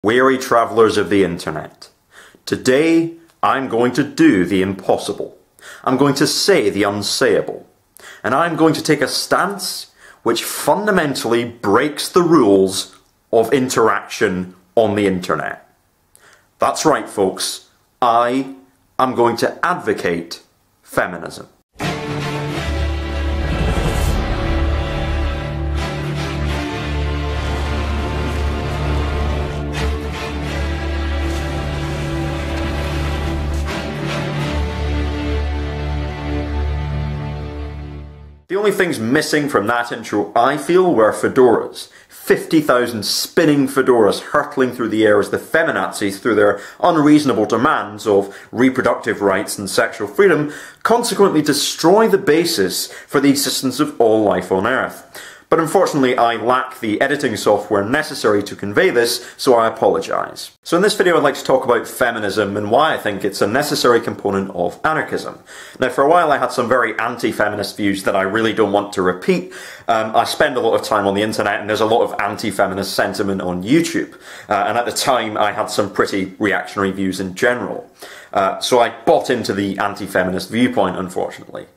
Weary travellers of the internet, today I'm going to do the impossible. I'm going to say the unsayable. And I'm going to take a stance which fundamentally breaks the rules of interaction on the internet. That's right, folks. I am going to advocate feminism. The only things missing from that intro, I feel, were fedoras. 50,000 spinning fedoras hurtling through the air as the feminazis, through their unreasonable demands of reproductive rights and sexual freedom, consequently destroy the basis for the existence of all life on Earth. But unfortunately, I lack the editing software necessary to convey this, so I apologise. So in this video I'd like to talk about feminism and why I think it's a necessary component of anarchism. Now, for a while I had some very anti-feminist views that I really don't want to repeat. I spend a lot of time on the internet and there's a lot of anti-feminist sentiment on YouTube. And at the time I had some pretty reactionary views in general. So I bought into the anti-feminist viewpoint, unfortunately.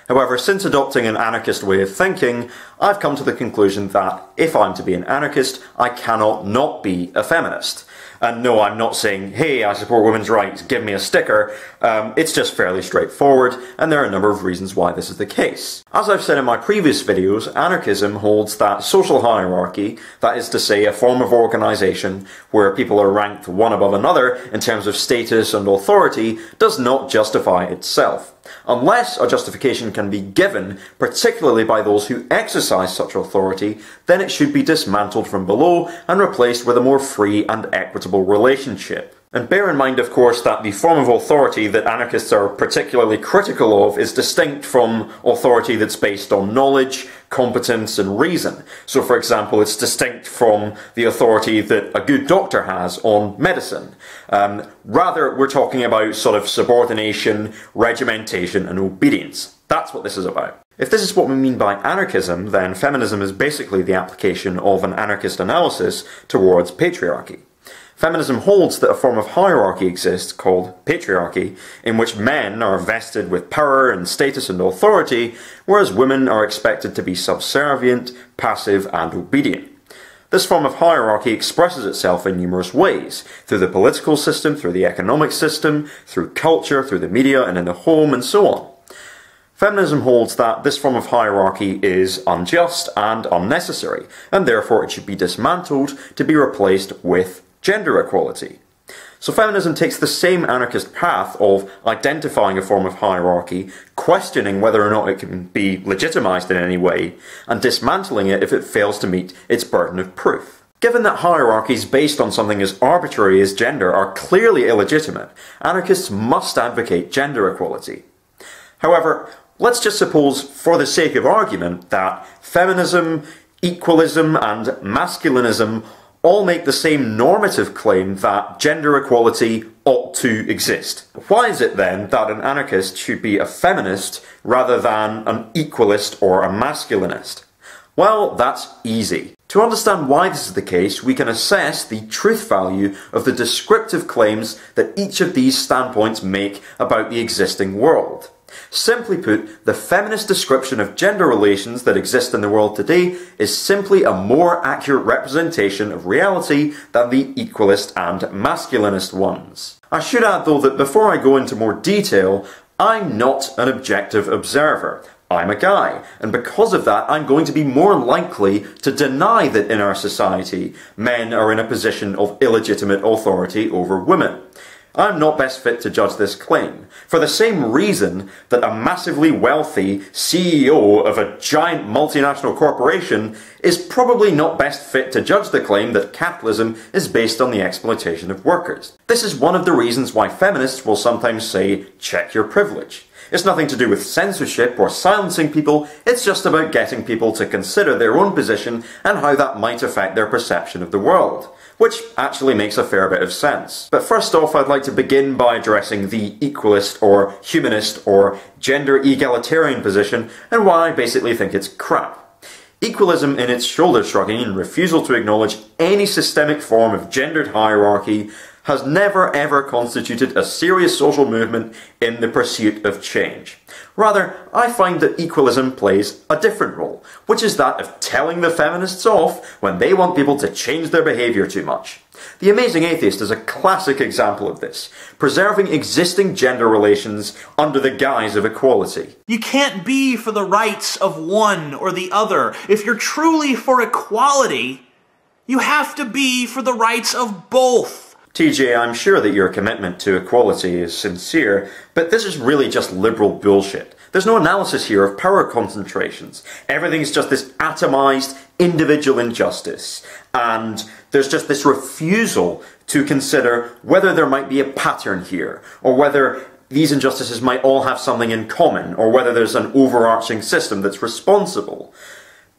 However, since adopting an anarchist way of thinking, I've come to the conclusion that if I'm to be an anarchist, I cannot not be a feminist. And no, I'm not saying, hey, I support women's rights, give me a sticker. It's just fairly straightforward, and there are a number of reasons why this is the case. As I've said in my previous videos, anarchism holds that social hierarchy, that is to say, a form of organisation where people are ranked one above another in terms of status and authority, does not justify itself. Unless a justification can be given, particularly by those who exercise such authority, then it should be dismantled from below and replaced with a more free and equitable relationship. And bear in mind, of course, that the form of authority that anarchists are particularly critical of is distinct from authority that's based on knowledge, competence and reason. So, for example, it's distinct from the authority that a good doctor has on medicine. Rather, we're talking about sort of subordination, regimentation and obedience. That's what this is about. If this is what we mean by anarchism, then feminism is basically the application of an anarchist analysis towards patriarchy. Feminism holds that a form of hierarchy exists called patriarchy, in which men are vested with power and status and authority, whereas women are expected to be subservient, passive and obedient. This form of hierarchy expresses itself in numerous ways, through the political system, through the economic system, through culture, through the media and in the home and so on. Feminism holds that this form of hierarchy is unjust and unnecessary, and therefore it should be dismantled to be replaced with gender equality. So feminism takes the same anarchist path of identifying a form of hierarchy, questioning whether or not it can be legitimised in any way, and dismantling it if it fails to meet its burden of proof. Given that hierarchies based on something as arbitrary as gender are clearly illegitimate, anarchists must advocate gender equality. However, let's just suppose, for the sake of argument, that feminism, equalism and masculinism all make the same normative claim that gender equality ought to exist. Why is it then that an anarchist should be a feminist rather than an equalist or a masculinist? Well, that's easy. To understand why this is the case, we can assess the truth value of the descriptive claims that each of these standpoints make about the existing world. Simply put, the feminist description of gender relations that exist in the world today is simply a more accurate representation of reality than the equalist and masculinist ones. I should add though that before I go into more detail, I'm not an objective observer. I'm a guy, and because of that I'm going to be more likely to deny that in our society men are in a position of illegitimate authority over women. I'm not best fit to judge this claim, for the same reason that a massively wealthy CEO of a giant multinational corporation is probably not best fit to judge the claim that capitalism is based on the exploitation of workers. This is one of the reasons why feminists will sometimes say, check your privilege. It's nothing to do with censorship or silencing people, it's just about getting people to consider their own position and how that might affect their perception of the world. Which actually makes a fair bit of sense. But first off, I'd like to begin by addressing the equalist or humanist or gender egalitarian position and why I basically think it's crap. Equalism in its shoulder-shrugging and refusal to acknowledge any systemic form of gendered hierarchy has never ever constituted a serious social movement in the pursuit of change. Rather, I find that equalism plays a different role, which is that of telling the feminists off when they want people to change their behaviour too much. The Amazing Atheist is a classic example of this, preserving existing gender relations under the guise of equality. You can't be for the rights of one or the other. If you're truly for equality, you have to be for the rights of both. TJ, I'm sure that your commitment to equality is sincere, but this is really just liberal bullshit. There's no analysis here of power concentrations. Everything's just this atomised, individual injustice. And there's just this refusal to consider whether there might be a pattern here, or whether these injustices might all have something in common, or whether there's an overarching system that's responsible.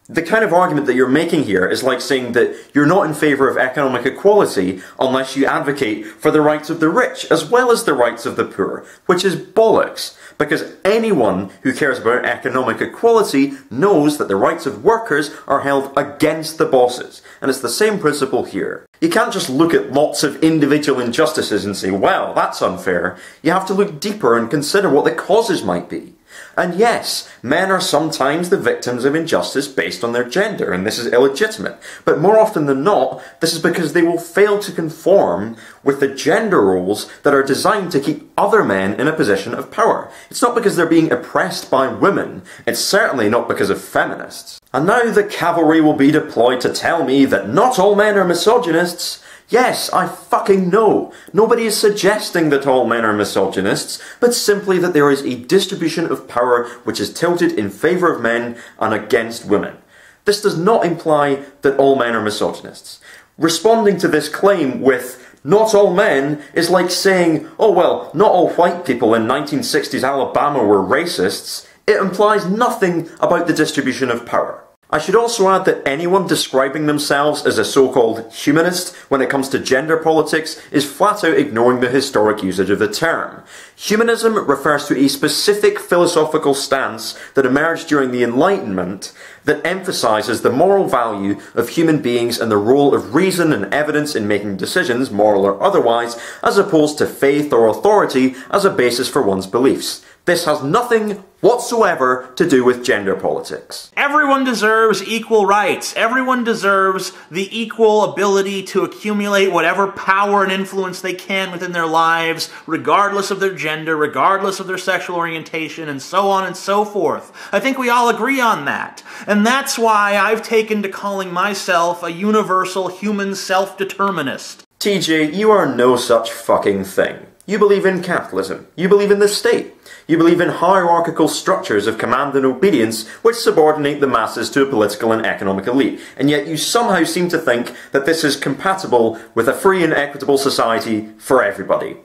The kind of argument that you're making here is like saying that you're not in favour of economic equality unless you advocate for the rights of the rich as well as the rights of the poor, which is bollocks, because anyone who cares about economic equality knows that the rights of workers are held against the bosses, and it's the same principle here. You can't just look at lots of individual injustices and say, well, that's unfair. You have to look deeper and consider what the causes might be. And yes, men are sometimes the victims of injustice based on their gender, and this is illegitimate. But more often than not, this is because they will fail to conform with the gender roles that are designed to keep other men in a position of power. It's not because they're being oppressed by women. It's certainly not because of feminists. And now the cavalry will be deployed to tell me that not all men are misogynists. Yes, I fucking know. Nobody is suggesting that all men are misogynists, but simply that there is a distribution of power which is tilted in favour of men and against women. This does not imply that all men are misogynists. Responding to this claim with not all men is like saying, oh well, not all white people in 1960s Alabama were racists. It implies nothing about the distribution of power. I should also add that anyone describing themselves as a so-called humanist when it comes to gender politics is flat out ignoring the historic usage of the term. Humanism refers to a specific philosophical stance that emerged during the Enlightenment that emphasises the moral value of human beings and the role of reason and evidence in making decisions, moral or otherwise, as opposed to faith or authority as a basis for one's beliefs. This has nothing whatsoever to do with gender politics. Everyone deserves equal rights. Everyone deserves the equal ability to accumulate whatever power and influence they can within their lives, regardless of their gender, regardless of their sexual orientation, and so on and so forth. I think we all agree on that. And that's why I've taken to calling myself a universal human self-determinist. TJ, you are no such fucking thing. You believe in capitalism. You believe in the state. You believe in hierarchical structures of command and obedience which subordinate the masses to a political and economic elite, and yet you somehow seem to think that this is compatible with a free and equitable society for everybody.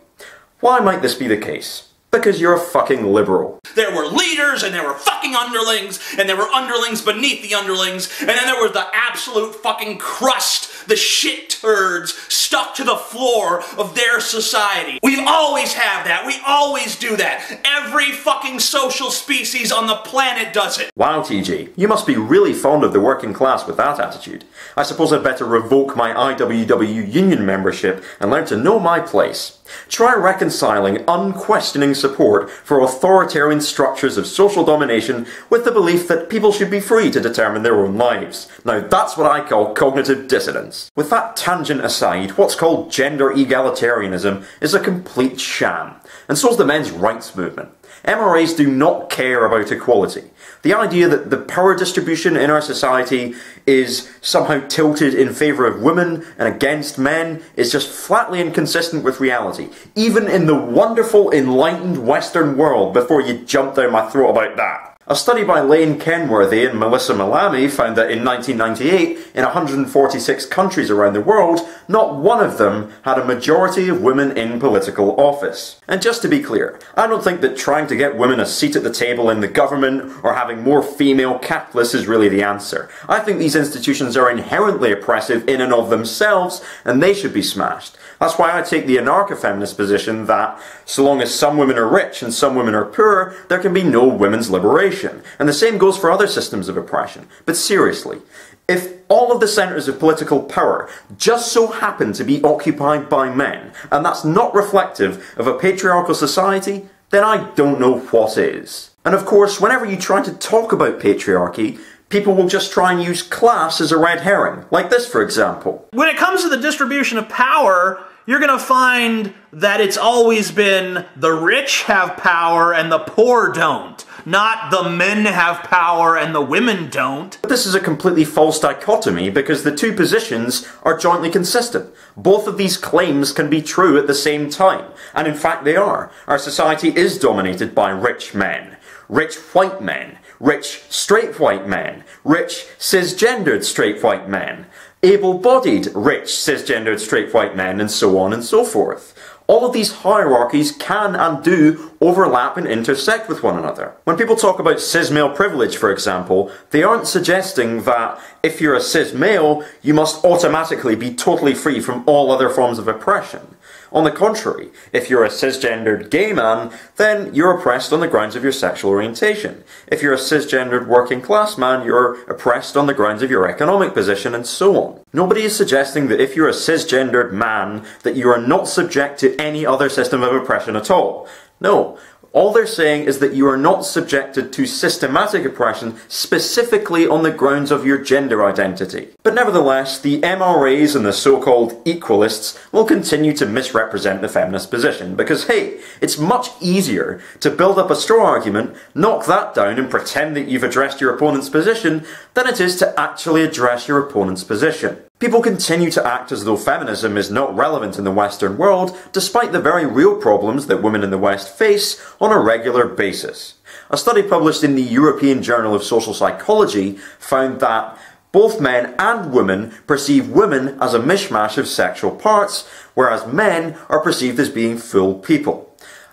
Why might this be the case? Because you're a fucking liberal. There were leaders, and there were fucking underlings, and there were underlings beneath the underlings, and then there was the absolute fucking crust, the shit turds stuck to the floor of their society. We always have that. We always do that. Every fucking social species on the planet does it. Wow, TJ, you must be really fond of the working class with that attitude. I suppose I'd better revoke my IWW union membership and learn to know my place. Try reconciling unquestioning support for authoritarian structures of social domination with the belief that people should be free to determine their own lives. Now that's what I call cognitive dissonance. With that tangent aside, what's called gender egalitarianism is a complete sham, and so's the men's rights movement. MRAs do not care about equality. The idea that the power distribution in our society is somehow tilted in favour of women and against men is just flatly inconsistent with reality, even in the wonderful, enlightened Western world, before you jump down my throat about that. A study by Lane Kenworthy and Melissa Malami found that in 1998, in 146 countries around the world, not one of them had a majority of women in political office. And just to be clear, I don't think that trying to get women a seat at the table in the government or having more female capitalists is really the answer. I think these institutions are inherently oppressive in and of themselves, and they should be smashed. That's why I take the anarcho-feminist position that, so long as some women are rich and some women are poor, there can be no women's liberation. position, and the same goes for other systems of oppression. But seriously, if all of the centres of political power just so happen to be occupied by men, and that's not reflective of a patriarchal society, then I don't know what is. And of course, whenever you try to talk about patriarchy, people will just try and use class as a red herring, like this for example. When it comes to the distribution of power, you're going to find that it's always been the rich have power and the poor don't. Not the men have power and the women don't. But this is a completely false dichotomy because the two positions are jointly consistent. Both of these claims can be true at the same time, and in fact they are. Our society is dominated by rich men, rich white men, rich straight white men, rich cisgendered straight white men, able-bodied rich cisgendered straight white men, and so on and so forth. All of these hierarchies can and do overlap and intersect with one another. When people talk about cis male privilege, for example, they aren't suggesting that if you're a cis male, you must automatically be totally free from all other forms of oppression. On the contrary, if you're a cisgendered gay man, then you're oppressed on the grounds of your sexual orientation. If you're a cisgendered working class man, you're oppressed on the grounds of your economic position, and so on. Nobody is suggesting that if you're a cisgendered man, that you are not subject to any other system of oppression at all. No. All they're saying is that you are not subjected to systematic oppression specifically on the grounds of your gender identity. But nevertheless, the MRAs and the so-called equalists will continue to misrepresent the feminist position because, hey, it's much easier to build up a straw argument, knock that down and pretend that you've addressed your opponent's position than it is to actually address your opponent's position. People continue to act as though feminism is not relevant in the Western world, despite the very real problems that women in the West face on a regular basis. A study published in the European Journal of Social Psychology found that both men and women perceive women as a mishmash of sexual parts, whereas men are perceived as being full people.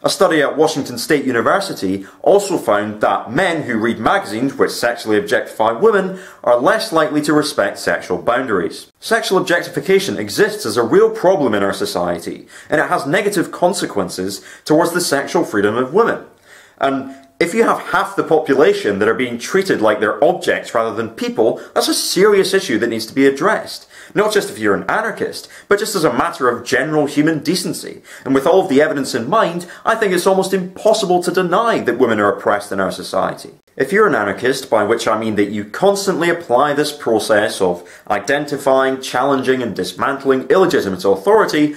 A study at Washington State University also found that men who read magazines which sexually objectify women are less likely to respect sexual boundaries. Sexual objectification exists as a real problem in our society, and it has negative consequences towards the sexual freedom of women. And if you have half the population that are being treated like they're objects rather than people, that's a serious issue that needs to be addressed. Not just if you're an anarchist, but just as a matter of general human decency. And with all of the evidence in mind, I think it's almost impossible to deny that women are oppressed in our society. If you're an anarchist, by which I mean that you constantly apply this process of identifying, challenging and dismantling illegitimate authority,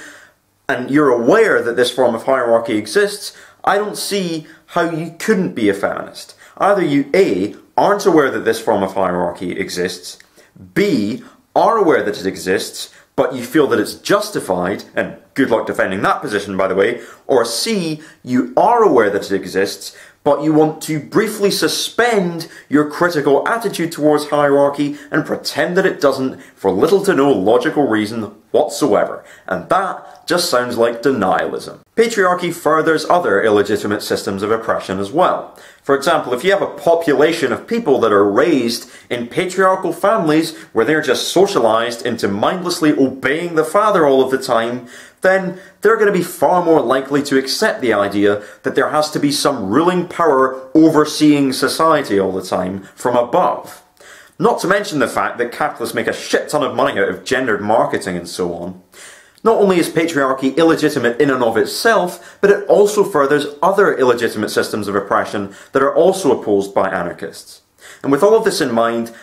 and you're aware that this form of hierarchy exists, I don't see how you couldn't be a feminist. Either you A, aren't aware that this form of hierarchy exists, B, are aware that it exists, but you feel that it's justified, and good luck defending that position by the way, or C, you are aware that it exists, but you want to briefly suspend your critical attitude towards hierarchy and pretend that it doesn't for little to no logical reason whatsoever. And that just sounds like denialism. Patriarchy furthers other illegitimate systems of oppression as well. For example, if you have a population of people that are raised in patriarchal families where they're just socialized into mindlessly obeying the father all of the time, then they're going to be far more likely to accept the idea that there has to be some ruling power overseeing society all the time from above. Not to mention the fact that capitalists make a shit ton of money out of gendered marketing and so on. Not only is patriarchy illegitimate in and of itself, but it also furthers other illegitimate systems of oppression that are also opposed by anarchists. And with all of this in mind,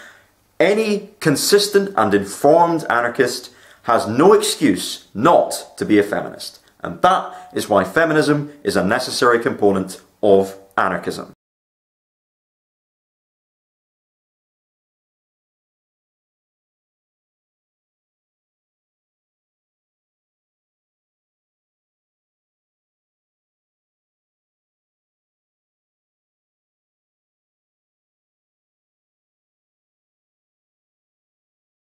any consistent and informed anarchist has no excuse not to be a feminist. And that is why feminism is a necessary component of anarchism.